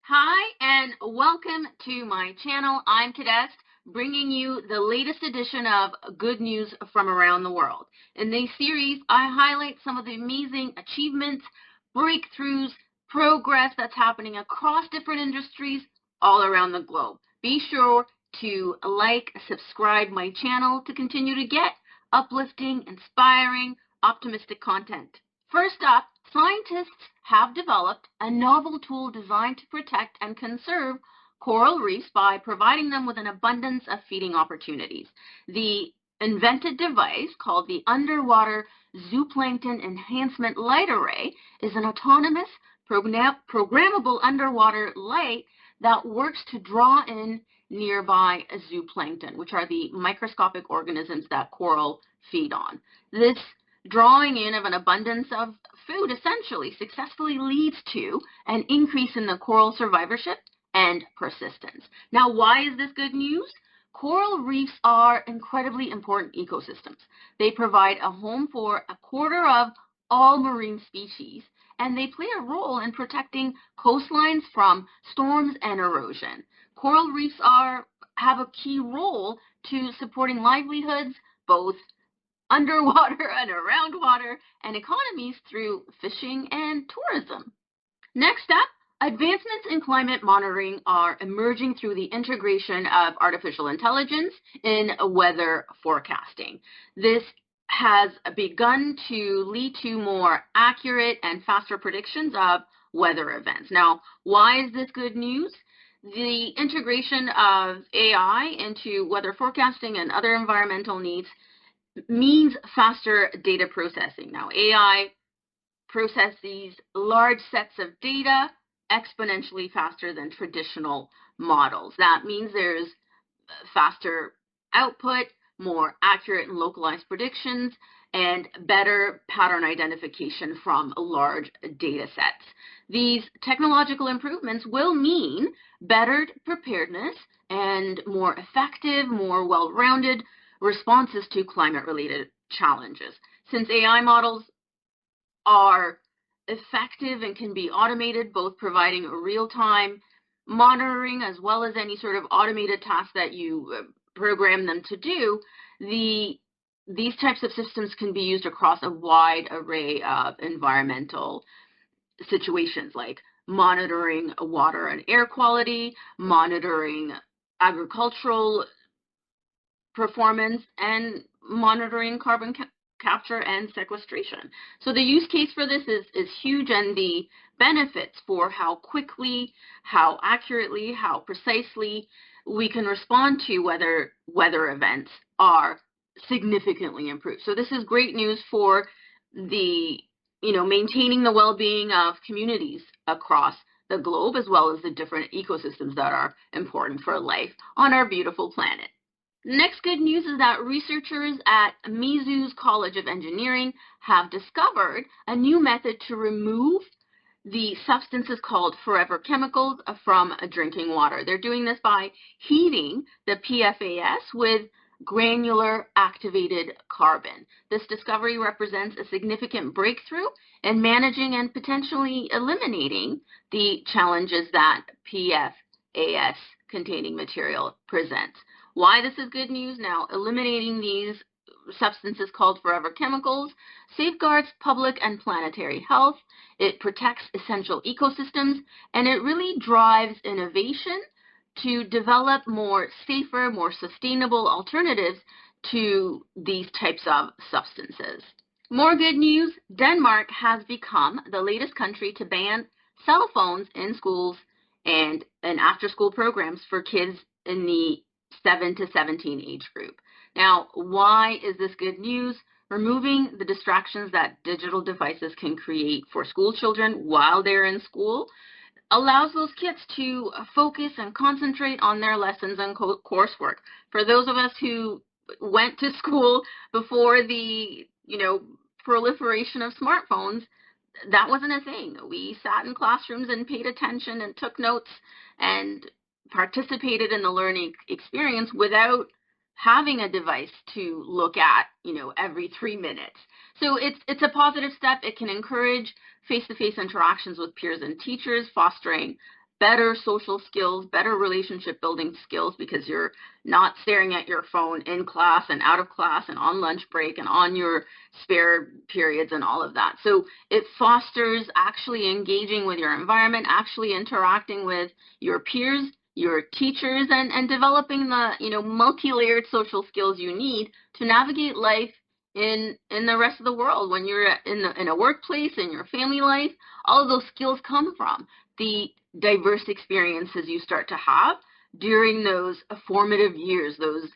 Hi, and welcome to my channel. I'm Kidest, bringing you the latest edition of Good News from Around the World. In this series, I highlight some of the amazing achievements, breakthroughs, progress that's happening across different industries all around the globe. Be sure to subscribe my channel to continue to get uplifting, inspiring, optimistic content. First up, scientists have developed a novel tool designed to protect and conserve coral reefs by providing them with an abundance of feeding opportunities. The invented device, called the Underwater Zooplankton Enhancement Light Array, is an autonomous, programmable underwater light that works to draw in nearby zooplankton, which are the microscopic organisms that coral feed on. This drawing in of an abundance of food essentially successfully leads to an increase in the coral survivorship and persistence. Now, why is this good news? Coral reefs are incredibly important ecosystems. They provide a home for a quarter of all marine species, and they play a role in protecting coastlines from storms and erosion. Coral reefs have a key role to supporting livelihoods, both underwater and around water, and economies through fishing and tourism. Next up, advancements in climate monitoring are emerging through the integration of artificial intelligence in weather forecasting. This has begun to lead to more accurate and faster predictions of weather events. Now, why is this good news? The integration of AI into weather forecasting and other environmental needs means faster data processing. Now, AI processes large sets of data exponentially faster than traditional models. That means there's faster output, more accurate and localized predictions, and better pattern identification from large data sets. These technological improvements will mean better preparedness and more effective, more well-rounded responses to climate-related challenges. Since AI models are effective and can be automated, both providing real-time monitoring as well as any sort of automated task that you program them to do, these types of systems can be used across a wide array of environmental situations, like monitoring water and air quality, monitoring agricultural performance, and monitoring carbon capture and sequestration. So the use case for this is huge, and the benefits for how quickly, how accurately, how precisely we can respond to weather events are significantly improved. So this is great news for the maintaining the well-being of communities across the globe, as well as the different ecosystems that are important for life on our beautiful planet. Next good news is that researchers at Mizu's College of Engineering have discovered a new method to remove the substances called forever chemicals from drinking water. They're doing this by heating the PFAS with granular activated carbon. This discovery represents a significant breakthrough in managing and potentially eliminating the challenges that PFAS containing material presents. Why this is good news? Now, eliminating these substances called forever chemicals safeguards public and planetary health, it protects essential ecosystems, and it really drives innovation to develop more safer, more sustainable alternatives to these types of substances. More good news, Denmark has become the latest country to ban cell phones in schools and after-school programs for kids in the 7 to 17 age group. Now, why is this good news? Removing the distractions that digital devices can create for school children while they're in school allows those kids to focus and concentrate on their lessons and coursework. For those of us who went to school before the proliferation of smartphones, that wasn't a thing. We sat in classrooms and paid attention and took notes and participated in the learning experience without having a device to look at, every 3 minutes. So it's a positive step. It can encourage face-to-face interactions with peers and teachers, fostering better social skills, better relationship building skills, because you're not staring at your phone in class and out of class and on lunch break and on your spare periods and all of that. So it fosters actually engaging with your environment, actually interacting with your peers, your teachers, and developing the, multi-layered social skills you need to navigate life in the rest of the world. When you're in a workplace, in your family life, all of those skills come from the diverse experiences you start to have during those formative years, those,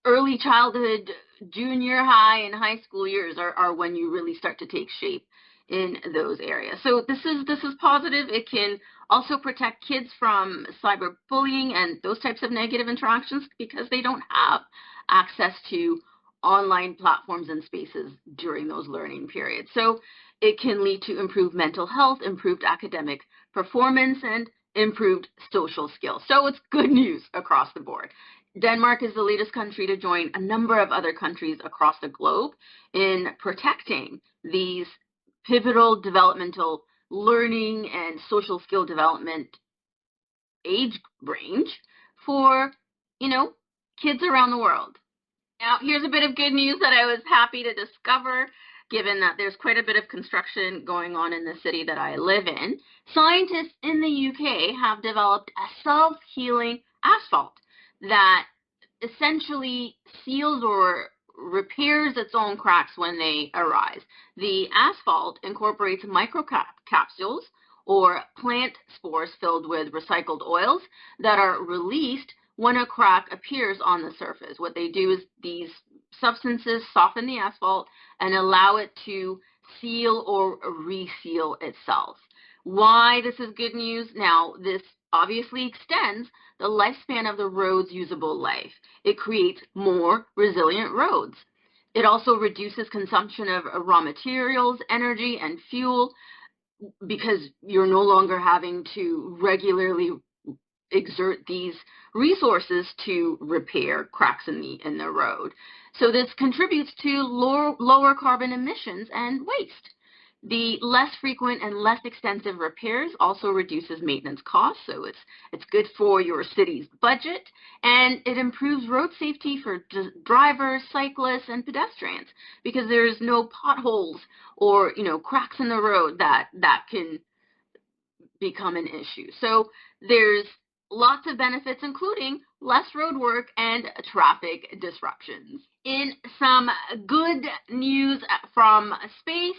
early childhood, junior high and high school years are when you really start to take shape in those areas. So this is positive. It can also protect kids from cyberbullying and those types of negative interactions, because they don't have access to online platforms and spaces during those learning periods. So it can lead to improved mental health, improved academic performance, and improved social skills. So it's good news across the board. Denmark is the latest country to join a number of other countries across the globe in protecting these pivotal developmental learning and social skill development age range for, kids around the world. Now, here's a bit of good news that I was happy to discover, given that there's quite a bit of construction going on in the city that I live in. Scientists in the UK have developed a self-healing asphalt that essentially seals or repairs its own cracks when they arise. The asphalt incorporates microcapsules or plant spores filled with recycled oils that are released when a crack appears on the surface. What they do is these substances soften the asphalt and allow it to seal or reseal itself. Why this is good news? Now, this obviously extends the lifespan of the road's usable life. It creates more resilient roads. It also reduces consumption of raw materials, energy, and fuel, because you're no longer having to regularly exert these resources to repair cracks in the road. So this contributes to lower carbon emissions and waste. The less frequent and less extensive repairs also reduces maintenance costs, so it's good for your city's budget, and it improves road safety for drivers, cyclists, and pedestrians, because there's no potholes or cracks in the road that can become an issue. So there's lots of benefits, including less road work and traffic disruptions. In some good news from space,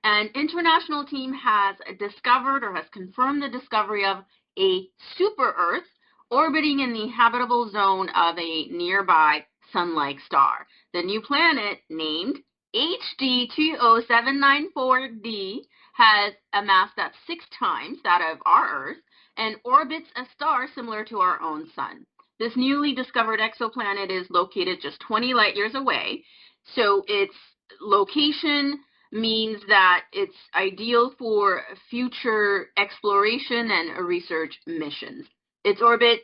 an international team has discovered or has confirmed the discovery of a super-Earth orbiting in the habitable zone of a nearby Sun-like star. The new planet, named HD 20794d, has a mass that's 6 times that of our Earth and orbits a star similar to our own sun. This newly discovered exoplanet is located just 20 light years away, so its location means that it's ideal for future exploration and research missions. Its orbit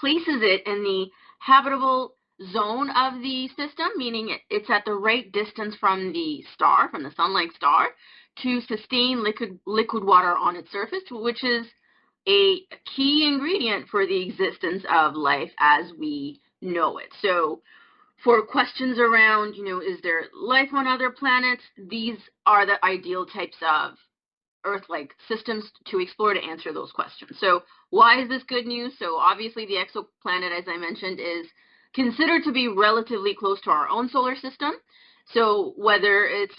places it in the habitable zone of the system, meaning it's at the right distance from the star, from the sun-like star, to sustain liquid water on its surface, which is a key ingredient for the existence of life as we know it. So for questions around, is there life on other planets, these are the ideal types of Earth-like systems to explore to answer those questions. So why is this good news? So obviously the exoplanet, as I mentioned, is considered to be relatively close to our own solar system. So whether it's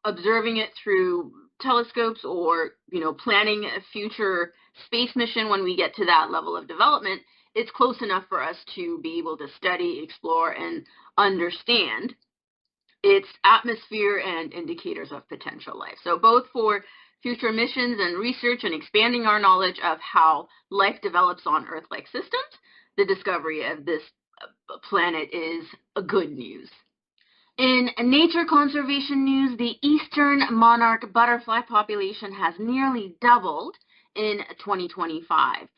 observing it through telescopes or, planning a future space mission when we get to that level of development, it's close enough for us to be able to study, explore, and understand its atmosphere and indicators of potential life. So both for future missions and research and expanding our knowledge of how life develops on Earth-like systems, the discovery of this planet is good news. In nature conservation news, the eastern monarch butterfly population has nearly doubled in 2025,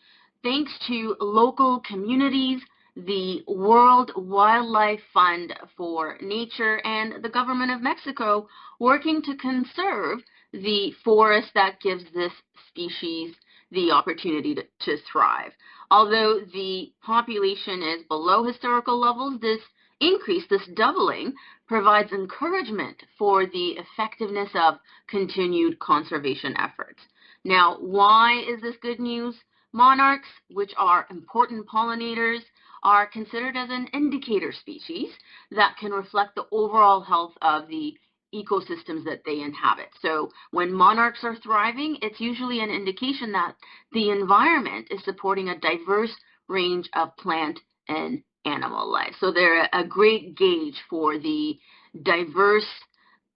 thanks to local communities, the World Wildlife Fund for Nature, and the government of Mexico working to conserve the forest that gives this species the opportunity to thrive. Although the population is below historical levels, this increase, this doubling, provides encouragement for the effectiveness of continued conservation efforts. Now, why is this good news? Monarchs, which are important pollinators, are considered as an indicator species that can reflect the overall health of the ecosystems that they inhabit. So when monarchs are thriving, it's usually an indication that the environment is supporting a diverse range of plant and animal life. So they're a great gauge for the diverse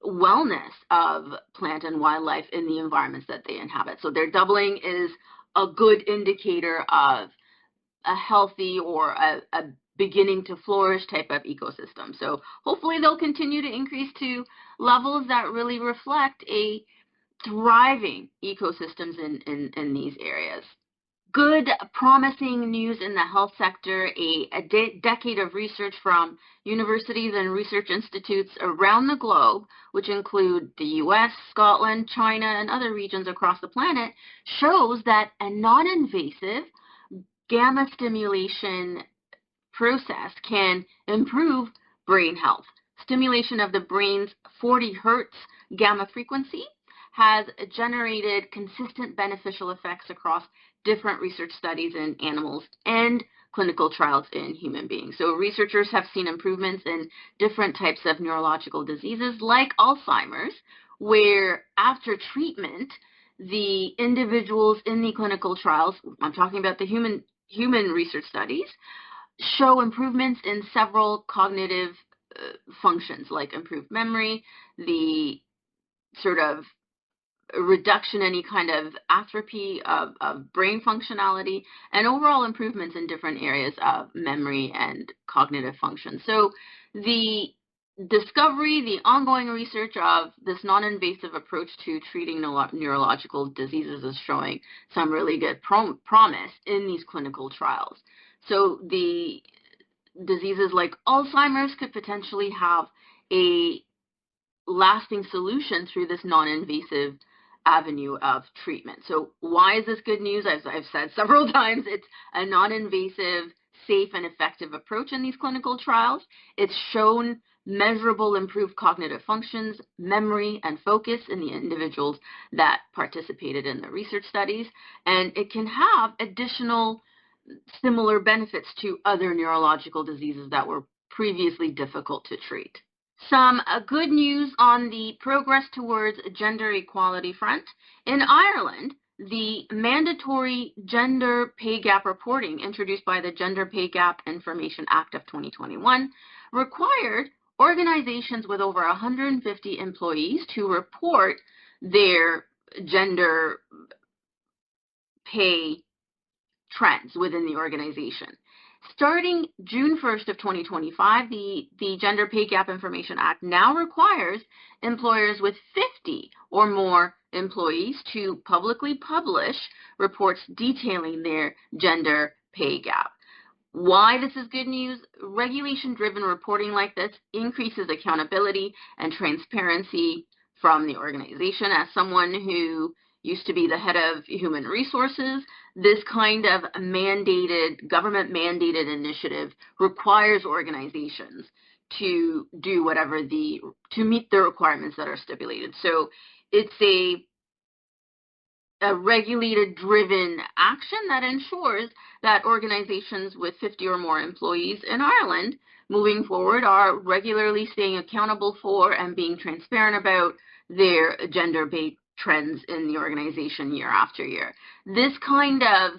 wellness of plant and wildlife in the environments that they inhabit. So their doubling is a good indicator of a healthy or a beginning to flourish type of ecosystem. So hopefully they'll continue to increase to levels that really reflect a thriving ecosystems in these areas. Good, promising news in the health sector. A decade of research from universities and research institutes around the globe, which include the US, Scotland, China, and other regions across the planet, shows that a non-invasive gamma stimulation process can improve brain health. Stimulation of the brain's 40 hertz gamma frequency has generated consistent beneficial effects across different research studies in animals and clinical trials in human beings. So researchers have seen improvements in different types of neurological diseases like Alzheimer's, where after treatment, the individuals in the clinical trials, I'm talking about the human research studies, show improvements in several cognitive functions like improved memory, the sort of reduction in any kind of atrophy of brain functionality, and overall improvements in different areas of memory and cognitive function. So the discovery, the ongoing research of this non-invasive approach to treating neurological diseases is showing some really good promise in these clinical trials. So the diseases like Alzheimer's could potentially have a lasting solution through this non-invasive avenue of treatment. So why is this good news? As I've said several times, it's a non-invasive, safe, and effective approach in these clinical trials. It's shown measurable improved cognitive functions, memory, and focus in the individuals that participated in the research studies, and it can have additional similar benefits to other neurological diseases that were previously difficult to treat. Some good news on the progress towards gender equality front. In Ireland, the mandatory gender pay gap reporting introduced by the Gender Pay Gap Information Act of 2021 required organizations with over 150 employees to report their gender pay trends within the organization. Starting June 1st of 2025, the Gender Pay Gap Information Act now requires employers with 50 or more employees to publicly publish reports detailing their gender pay gap. Why this is good news? Regulation-driven reporting like this increases accountability and transparency from the organization. As someone who used to be the head of human resources, this kind of government-mandated initiative requires organizations to do to meet the requirements that are stipulated. So it's a regulated driven action that ensures that organizations with 50 or more employees in Ireland moving forward are regularly staying accountable for and being transparent about their gender-based trends in the organization year after year. This kind of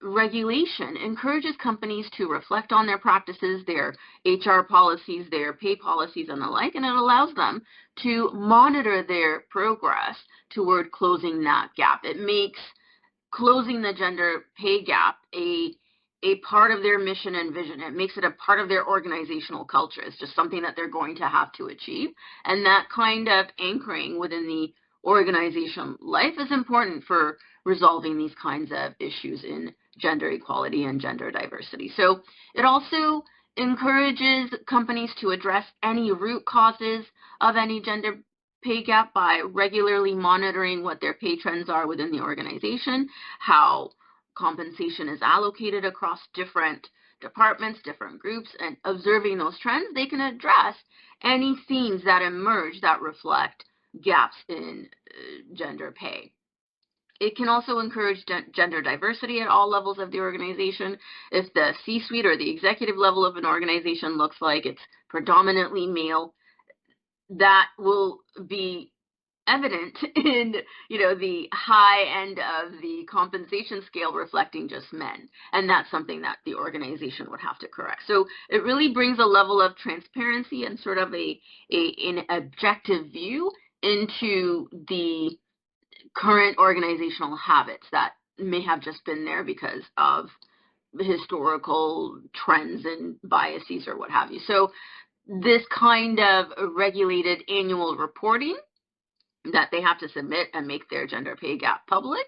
regulation encourages companies to reflect on their practices, their HR policies, their pay policies, and the like, and it allows them to monitor their progress toward closing that gap. It makes closing the gender pay gap a part of their mission and vision. It makes it a part of their organizational culture. It's just something that they're going to have to achieve. And that kind of anchoring within the organization life is important for resolving these kinds of issues in gender equality and gender diversity. So it also encourages companies to address any root causes of any gender pay gap by regularly monitoring what their pay trends are within the organization, how compensation is allocated across different departments, different groups, and observing those trends, they can address any themes that emerge that reflect gaps in gender pay. It can also encourage gender diversity at all levels of the organization. If the C-suite or the executive level of an organization looks like it's predominantly male, that will be evident in, the high end of the compensation scale reflecting just men. And that's something that the organization would have to correct. So it really brings a level of transparency and sort of an objective view into the current organizational habits that may have just been there because of historical trends and biases or what have you. So this kind of regulated annual reporting that they have to submit and make their gender pay gap public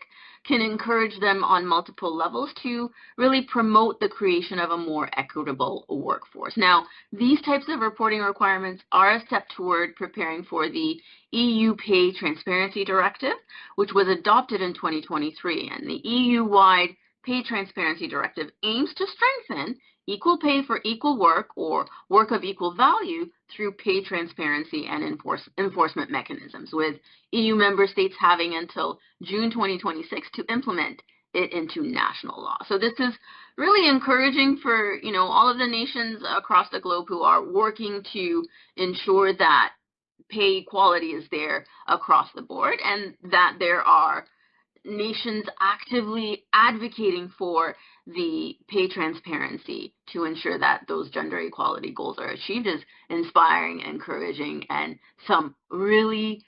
can encourage them on multiple levels to really promote the creation of a more equitable workforce. Now, these types of reporting requirements are a step toward preparing for the EU Pay Transparency Directive, which was adopted in 2023, and the EU-wide Pay Transparency Directive aims to strengthen equal pay for equal work or work of equal value through pay transparency and enforcement mechanisms, with EU member states having until June 2026 to implement it into national law. So this is really encouraging for, all of the nations across the globe who are working to ensure that pay equality is there across the board, and that there are nations actively advocating for the pay transparency to ensure that those gender equality goals are achieved is inspiring, encouraging, and some really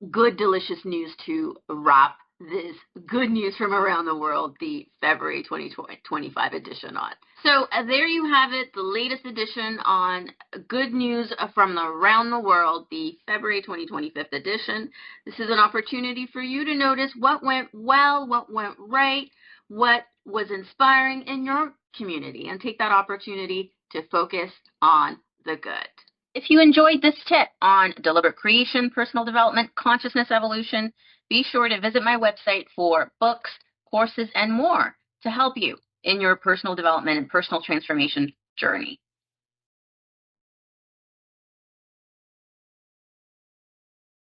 good, delicious news to wrap this good news from around the world, the February 2025 edition on. So there you have it, the latest edition on good news from around the world, the February 2025 edition. This is an opportunity for you to notice what went well, what went right, what was inspiring in your community, and take that opportunity to focus on the good. If you enjoyed this tip on deliberate creation, personal development, consciousness evolution, be sure to visit my website for books, courses, and more to help you in your personal development and personal transformation journey.